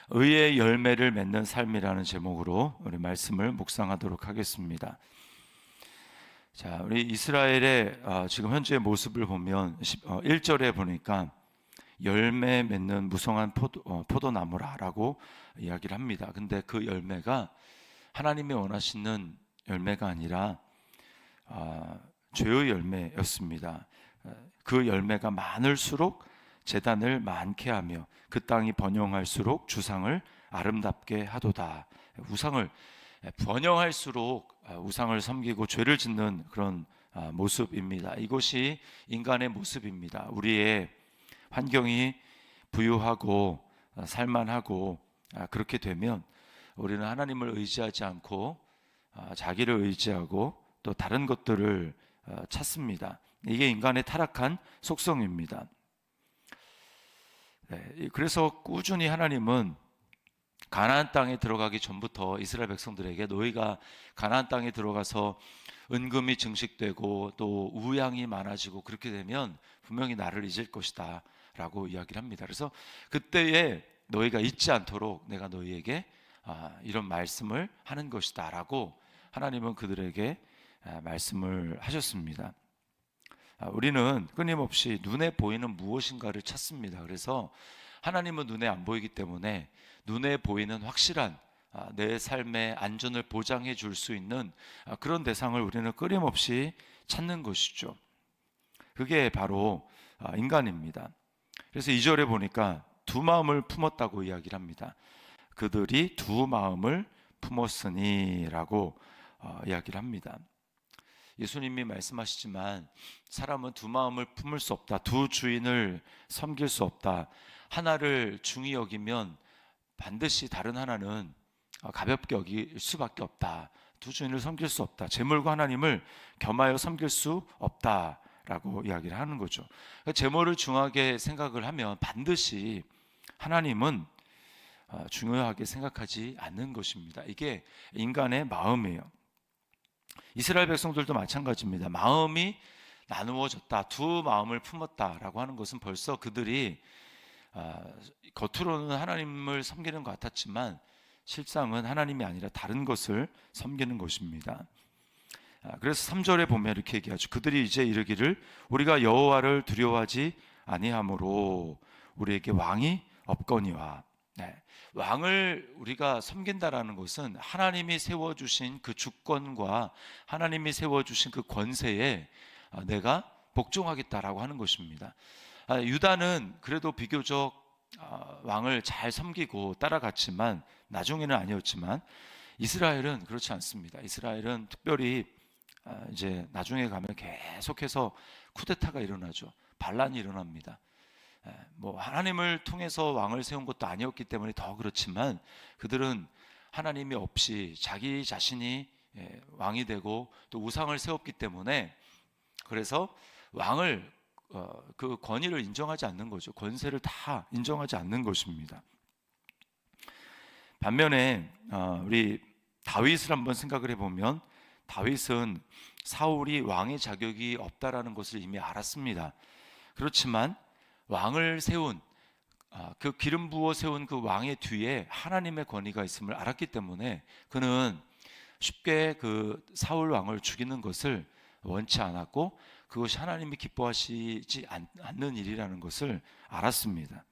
의의 열매를 맺는 삶이라는 제목으로 우리 말씀을 묵상하도록 하겠습니다. 자, 우리 이스라엘의 지금 현재의 모습을 보면 1절에 보니까 열매 맺는 무성한 포도나무라라고 이야기를 합니다. 근데 그 열매가 하나님이 원하시는 열매가 아니라 죄의 열매였습니다. 그 열매가 많을수록 제단을 많게 하며 그 땅이 번영할수록 주상을 아름답게 하도다. 우상을 번영할수록 우상을 섬기고 죄를 짓는 그런 모습입니다. 이것이 인간의 모습입니다. 우리의 환경이 부유하고 살만하고 그렇게 되면 우리는 하나님을 의지하지 않고 자기를 의지하고 또 다른 것들을 찾습니다. 이게 인간의 타락한 속성입니다. 그래서 꾸준히 하나님은 가나안 땅에 들어가기 전부터 이스라엘 백성들에게 너희가 가나안 땅에 들어가서 은금이 증식되고 또 우양이 많아지고 그렇게 되면 분명히 나를 잊을 것이다 라고 이야기를 합니다. 그래서 그때에 너희가 잊지 않도록 내가 너희에게 이런 말씀을 하는 것이다 라고 하나님은 그들에게 말씀을 하셨습니다. 우리는 끊임없이 눈에 보이는 무엇인가를 찾습니다. 그래서 하나님은 눈에 안 보이기 때문에 눈에 보이는 확실한 내 삶의 안전을 보장해 줄 수 있는 그런 대상을 우리는 끊임없이 찾는 것이죠. 그게 바로 인간입니다. 그래서 2절에 보니까 두 마음을 품었다고 이야기를 합니다. 그들이 두 마음을 품었으니 라고 이야기를 합니다. 예수님이 말씀하시지만 사람은 두 마음을 품을 수 없다. 두 주인을 섬길 수 없다. 하나를 중히 여기면 반드시 다른 하나는 가볍게 여길 수밖에 없다. 두 주인을 섬길 수 없다. 재물과 하나님을 겸하여 섬길 수 없다라고 이야기를 하는 거죠. 재물을 중하게 생각을 하면 반드시 하나님은 중요하게 생각하지 않는 것입니다. 이게 인간의 마음이에요. 이스라엘 백성들도 마찬가지입니다. 마음이 나누어졌다, 두 마음을 품었다라고 하는 것은 벌써 그들이 겉으로는 하나님을 섬기는 것 같았지만 실상은 하나님이 아니라 다른 것을 섬기는 것입니다. 그래서 3절에 보면 이렇게 얘기하죠. 그들이 이제 이르기를 우리가 여호와를 두려워하지 아니하므로 우리에게 왕이 없거니와. 왕을 우리가 섬긴다라는 것은 하나님이 세워주신 그 주권과 하나님이 세워주신 그 권세에 내가 복종하겠다라고 하는 것입니다. 유다는 그래도 비교적 왕을 잘 섬기고 따라갔지만 나중에는 아니었지만 이스라엘은 그렇지 않습니다. 이스라엘은 특별히 이제 나중에 가면 계속해서 쿠데타가 일어나죠. 반란이 일어납니다. 뭐 하나님을 통해서 왕을 세운 것도 아니었기 때문에 더 그렇지만 그들은 하나님이 없이 자기 자신이 왕이 되고 또 우상을 세웠기 때문에 그래서 왕을 그 권위를 인정하지 않는 거죠. 권세를 다 인정하지 않는 것입니다. 반면에 우리 다윗을 한번 생각을 해보면 다윗은 사울이 왕의 자격이 없다라는 것을 이미 알았습니다. 그렇지만 왕을 세운 그 기름 부어 세운 그 왕의 뒤에 하나님의 권위가 있음을 알았기 때문에 그는 쉽게 그 사울 왕을 죽이는 것을 원치 않았고 그것이 하나님이 기뻐하시지 않는 일이라는 것을 알았습니다.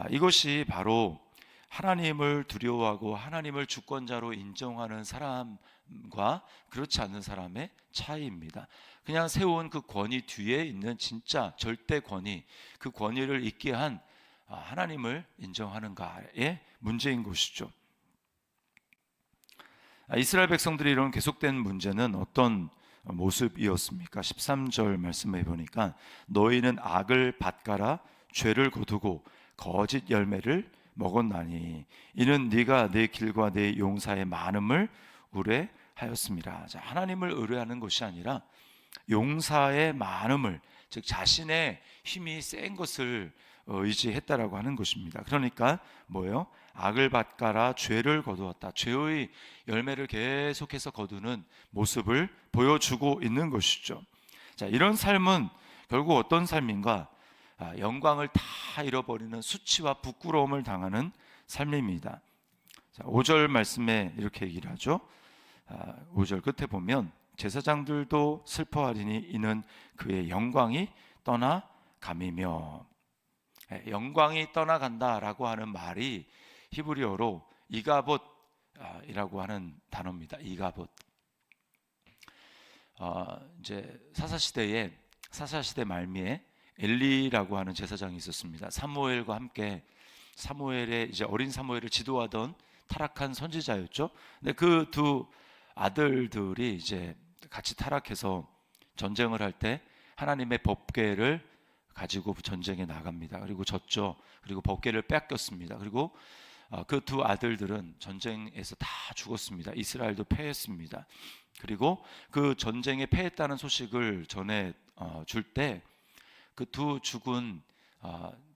이것이 바로 하나님을 두려워하고 하나님을 주권자로 인정하는 사람과 그렇지 않는 사람의 차이입니다. 그냥 세운 그 권위 뒤에 있는 진짜 절대 권위, 그 권위를 있게 한 하나님을 인정하는가의 문제인 것이죠. 이스라엘 백성들이 이런 계속된 문제는 어떤 모습이었습니까? 13절 말씀해 보니까 너희는 악을 밭가라 죄를 거두고 거짓 열매를 먹었나니 이는 네가 내 길과 내 용사의 많음을 의뢰하였습니다. 자, 하나님을 의뢰하는 것이 아니라 용사의 많음을, 즉 자신의 힘이 센 것을 의지했다라고 하는 것입니다. 그러니까 뭐예요? 악을 밭가라 죄를 거두었다. 죄의 열매를 계속해서 거두는 모습을 보여주고 있는 것이죠. 자, 이런 삶은 결국 어떤 삶인가? 영광을 다 잃어버리는 수치와 부끄러움을 당하는 삶입니다. 자, 5절 말씀에 이렇게 얘기를 하죠. 5절 끝에 보면 제사장들도 슬퍼하리니 이는 그의 영광이 떠나감이며, 영광이 떠나간다라고 하는 말이 히브리어로 이가봇이라고 하는 단어입니다. 이가봇. 이제 사사시대 말미에 엘리라고 하는 제사장이 있었습니다. 사무엘과 함께 사무엘의 이제 어린 사무엘을 지도하던 타락한 선지자였죠. 근데 그 두 아들들이 이제 같이 타락해서 전쟁을 할 때 하나님의 법궤를 가지고 전쟁에 나갑니다. 그리고 졌죠. 그리고 법궤를 뺏겼습니다. 그리고 그 두 아들들은 전쟁에서 다 죽었습니다. 이스라엘도 패했습니다. 그리고 그 전쟁에 패했다는 소식을 전해 줄 때 그 두 죽은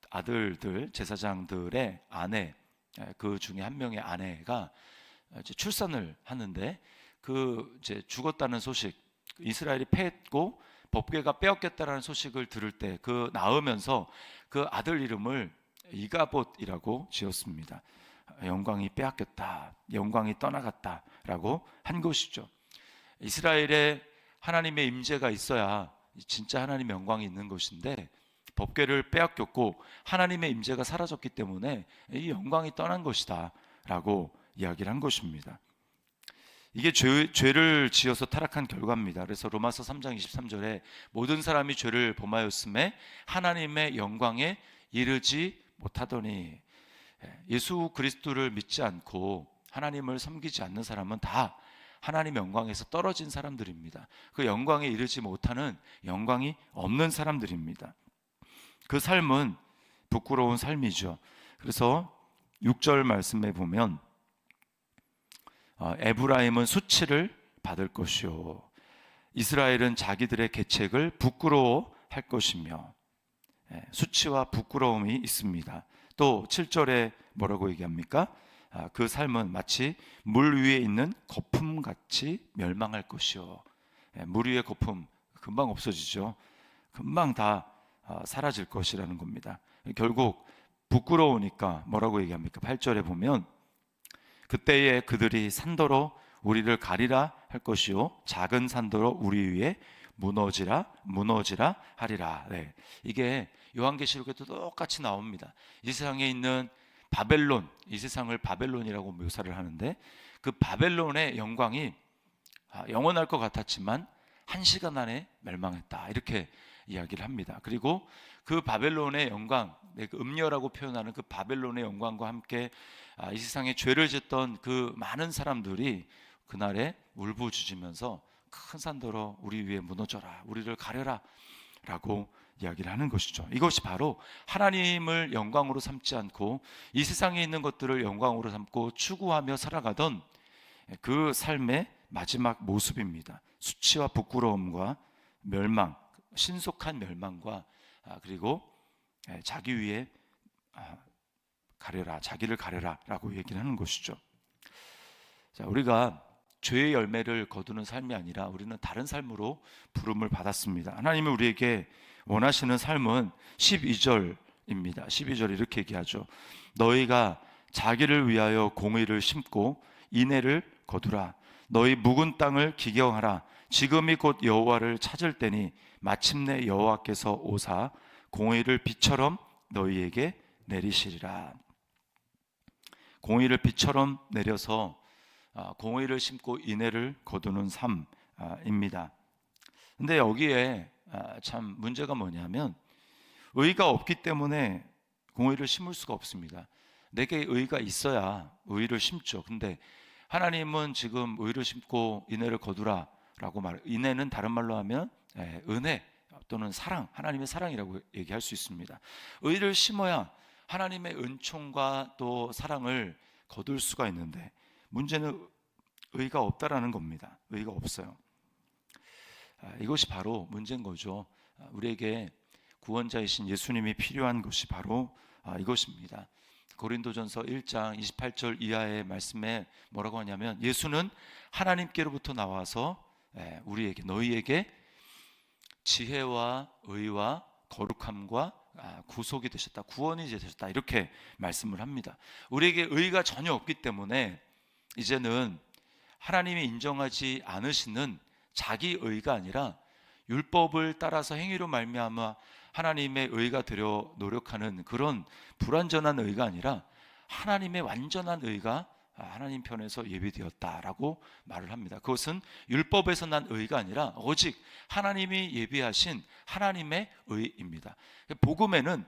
아들들 제사장들의 아내, 그 중에 한 명의 아내가 이제 출산을 하는데 그 이제 죽었다는 소식, 이스라엘이 패했고 법궤가 빼앗겼다라는 소식을 들을 때 그 낳으면서 그 아들 이름을 이가봇이라고 지었습니다. 영광이 빼앗겼다, 영광이 떠나갔다라고 한 것이죠. 이스라엘에 하나님의 임재가 있어야 진짜 하나님의 영광이 있는 것인데 법궤를 빼앗겼고 하나님의 임재가 사라졌기 때문에 이 영광이 떠난 것이다 라고 이야기를 한 것입니다. 이게 죄를 지어서 타락한 결과입니다. 그래서 로마서 3장 23절에 모든 사람이 죄를 범하였음에 하나님의 영광에 이르지 못하더니, 예수 그리스도를 믿지 않고 하나님을 섬기지 않는 사람은 다 하나님의 영광에서 떨어진 사람들입니다. 그 영광에 이르지 못하는 영광이 없는 사람들입니다. 그 삶은 부끄러운 삶이죠. 그래서 6절 말씀에 보면 에브라임은 수치를 받을 것이요 이스라엘은 자기들의 계책을 부끄러워할 것이며, 수치와 부끄러움이 있습니다. 또 7절에 뭐라고 얘기합니까? 그 삶은 마치 물 위에 있는 거품같이 멸망할 것이요. 물 위의 거품 금방 없어지죠. 금방 다 사라질 것이라는 겁니다. 결국 부끄러우니까 뭐라고 얘기합니까? 8절에 보면 그때에 그들이 산더러 우리를 가리라 할 것이요 작은 산더러 우리 위에 무너지라 하리라. 네. 이게 요한계시록에도 똑같이 나옵니다. 이 세상에 있는 바벨론, 이 세상을 바벨론이라고 묘사를 하는데 그 바벨론의 영광이 영원할 것 같았지만 1시간 안에 멸망했다, 이렇게 이야기를 합니다. 그리고 그 바벨론의 영광, 그 음녀라고 표현하는 그 바벨론의 영광과 함께 이 세상에 죄를 짓던 그 많은 사람들이 그날에 울부짖으면서 큰 산더러 우리 위에 무너져라, 우리를 가려라 라고 이야기를 하는 것이죠. 이것이 바로 하나님을 영광으로 삼지 않고 이 세상에 있는 것들을 영광으로 삼고 추구하며 살아가던 그 삶의 마지막 모습입니다. 수치와 부끄러움과 멸망, 신속한 멸망과 그리고 자기 위에 가려라, 자기를 가려라 라고 얘기를 하는 것이죠. 자, 우리가 죄의 열매를 거두는 삶이 아니라 우리는 다른 삶으로 부름을 받았습니다. 하나님이 우리에게 원하시는 삶은 12절입니다. 12절에 이렇게 얘기하죠. 너희가 자기를 위하여 공의를 심고 인애를 거두라. 너희 묵은 땅을 기경하라. 지금이 곧 여호와를 찾을 때니 마침내 여호와께서 오사 공의를 비처럼 너희에게 내리시리라. 공의를 비처럼 내려서 공의를 심고 인애를 거두는 삶입니다. 근데 여기에 참 문제가 뭐냐면 의가 없기 때문에 공의를 심을 수가 없습니다. 내게 의가 있어야 의를 심죠. 근데 하나님은 지금 의를 심고 인애를 거두라 라고 인애는 다른 말로 하면 은혜 또는 사랑, 하나님의 사랑이라고 얘기할 수 있습니다. 의를 심어야 하나님의 은총과 또 사랑을 거둘 수가 있는데 문제는 의가 없다라는 겁니다. 의가 없어요. 이것이 바로 문제인 거죠. 우리에게 구원자이신 예수님이 필요한 것이 바로 이것입니다. 고린도전서 1장 28절 이하의 말씀에 뭐라고 하냐면 예수는 하나님께로부터 나와서 우리에게, 너희에게 지혜와 의와 거룩함과 구속이 되셨다, 구원이 되셨다 이렇게 말씀을 합니다. 우리에게 의가 전혀 없기 때문에 이제는 하나님이 인정하지 않으시는 자기 의가 아니라 율법을 따라서 행위로 말미암아 하나님의 의가 되려 노력하는 그런 불완전한 의가 아니라 하나님의 완전한 의가 하나님 편에서 예비되었다라고 말을 합니다. 그것은 율법에서 난 의가 아니라 오직 하나님이 예비하신 하나님의 의입니다. 복음에는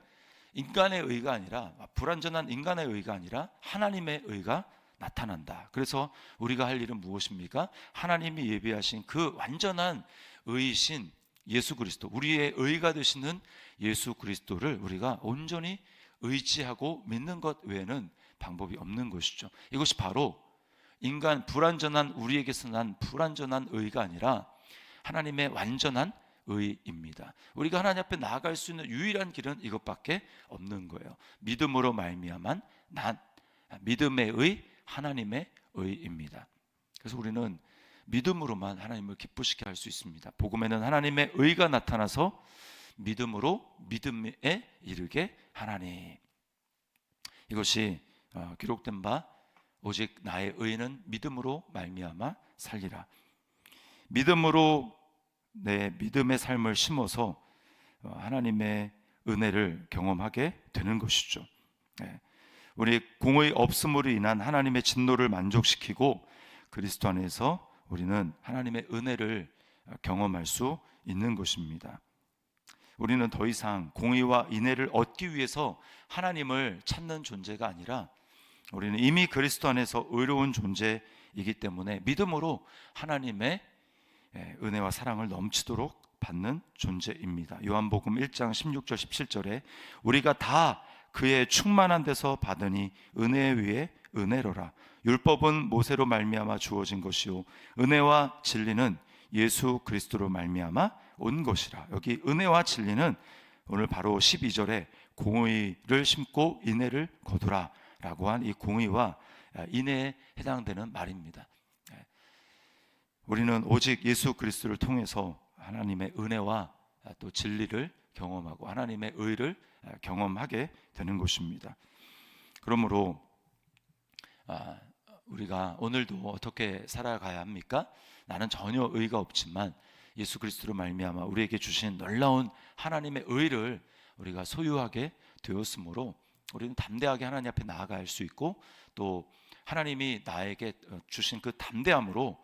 인간의 의가 아니라, 불완전한 인간의 의가 아니라 하나님의 의가 나타난다. 그래서 우리가 할 일은 무엇입니까? 하나님이 예비하신 그 완전한 의이신 예수 그리스도, 우리의 의가 되시는 예수 그리스도를 우리가 온전히 의지하고 믿는 것 외에는 방법이 없는 것이죠. 이것이 바로 인간 불완전한 우리에게서 난 불완전한 의가 아니라 하나님의 완전한 의입니다. 우리가 하나님 앞에 나아갈 수 있는 유일한 길은 이것밖에 없는 거예요. 믿음으로 말미암은 난 믿음의 의, 하나님의 의입니다. 그래서 우리는 믿음으로만 하나님을 기쁘시게 할 수 있습니다. 복음에는 하나님의 의가 나타나서 믿음으로 믿음에 이르게 하나니, 이것이 기록된 바 오직 나의 의는 믿음으로 말미암아 살리라. 믿음으로 내 믿음의 삶을 심어서 하나님의 은혜를 경험하게 되는 것이죠. 우리 공의 없음으로 인한 하나님의 진노를 만족시키고 그리스도 안에서 우리는 하나님의 은혜를 경험할 수 있는 것입니다. 우리는 더 이상 공의와 인애를 얻기 위해서 하나님을 찾는 존재가 아니라 우리는 이미 그리스도 안에서 의로운 존재이기 때문에 믿음으로 하나님의 은혜와 사랑을 넘치도록 받는 존재입니다. 요한복음 1장 16절 17절에 우리가 다 그의 충만한 데서 받으니 은혜 위에 은혜로라. 율법은 모세로 말미암아 주어진 것이요 은혜와 진리는 예수 그리스도로 말미암아 온 것이라. 여기 은혜와 진리는 오늘 바로 12절에 공의를 심고 인애를 거두라 라고 한 이 공의와 인애에 해당되는 말입니다. 우리는 오직 예수 그리스도를 통해서 하나님의 은혜와 또 진리를 경험하고 하나님의 의를 경험하게 되는 것입니다. 그러므로 우리가 오늘도 어떻게 살아가야 합니까? 나는 전혀 의가 없지만 예수 그리스도로 말미암아 우리에게 주신 놀라운 하나님의 의를 우리가 소유하게 되었으므로 우리는 담대하게 하나님 앞에 나아갈 수 있고, 또 하나님이 나에게 주신 그 담대함으로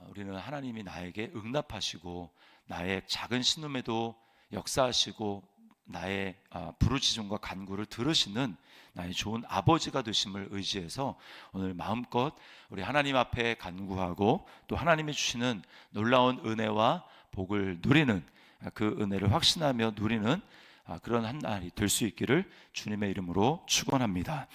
우리는 하나님이 나에게 응답하시고 나의 작은 신음에도 역사하시고 나의 부르짖음과 간구를 들으시는 나의 좋은 아버지가 되심을 의지해서 오늘 마음껏 우리 하나님 앞에 간구하고 또 하나님이 주시는 놀라운 은혜와 복을 누리는, 그 은혜를 확신하며 누리는 그런 한 날이 될 수 있기를 주님의 이름으로 축원합니다.